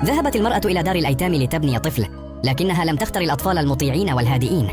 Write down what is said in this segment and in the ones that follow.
ذهبت المرأة إلى دار الأيتام لتبني طفل، لكنها لم تختر الأطفال المطيعين والهادئين.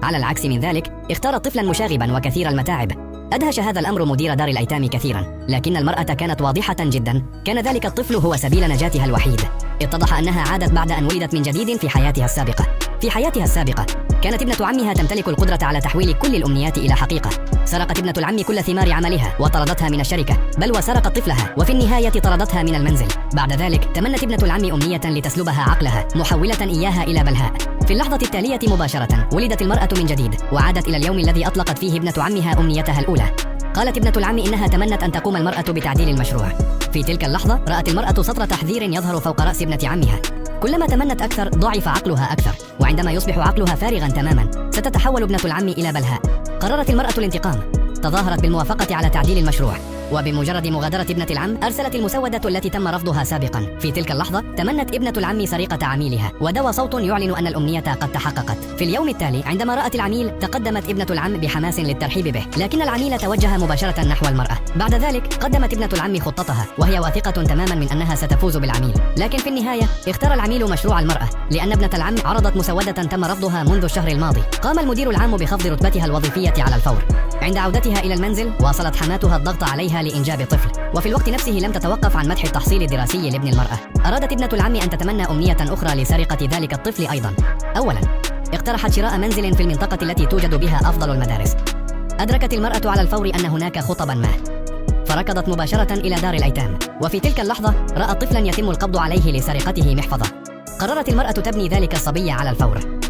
على العكس من ذلك، اختارت طفلا مشاغبا وكثير المتاعب. أدهش هذا الأمر مدير دار الأيتام كثيرا، لكن المرأة كانت واضحة جدا، كان ذلك الطفل هو سبيل نجاتها الوحيد. اتضح أنها عادت بعد أن ولدت من جديد في حياتها السابقة. في حياتها السابقة كانت ابنة عمها تمتلك القدرة على تحويل كل الأمنيات إلى حقيقة. سرقت ابنة العم كل ثمار عملها وطردتها من الشركة، بل وسرقت طفلها، وفي النهاية طردتها من المنزل. بعد ذلك تمنت ابنة العم أمنية لتسلبها عقلها، محولة إياها إلى بلهاء. في اللحظة التالية مباشرة ولدت المرأة من جديد، وعادت إلى اليوم الذي أطلقت فيه ابنة عمها أمنيتها الأولى. قالت ابنة العم إنها تمنت أن تقوم المرأة بتعديل المشروع. في تلك اللحظة رأت المرأة سطر تحذير يظهر فوق رأس ابنة عمها. كلما تمنت أكثر ضعف عقلها أكثر، وعندما يصبح عقلها فارغا تماما ستتحول ابنة العم إلى بلهاء. قررت المرأة الانتقام، تظاهرت بالموافقة على تعديل المشروع، وبمجرد مغادرة ابنة العم أرسلت المسودة التي تم رفضها سابقا. في تلك اللحظة تمنت ابنة العم سرقة عميلها، ودوى صوت يعلن أن الأمنية قد تحققت. في اليوم التالي عندما رأت العميل تقدمت ابنة العم بحماس للترحيب به، لكن العميل توجه مباشرة نحو المرأة. بعد ذلك قدمت ابنة العم خطتها، وهي واثقة تماما من أنها ستفوز بالعميل، لكن في النهاية اختار العميل مشروع المرأة، لأن ابنة العم عرضت مسودة تم رفضها منذ الشهر الماضي. قام المدير العام بخفض رتبتها الوظيفية على الفور. عند عودتها إلى المنزل واصلت حماتها الضغط عليها لإنجاب طفل، وفي الوقت نفسه لم تتوقف عن مدح التحصيل الدراسي لابن المرأة. أرادت ابنة العم أن تتمنى أمنية أخرى لسرقة ذلك الطفل أيضا. أولا، اقترحت شراء منزل في المنطقة التي توجد بها أفضل المدارس. أدركت المرأة على الفور أن هناك خطبا ما، فركضت مباشرة إلى دار الأيتام، وفي تلك اللحظة رأت طفلا يتم القبض عليه لسرقته محفظة. قررت المرأة تبني ذلك الصبي على الفور.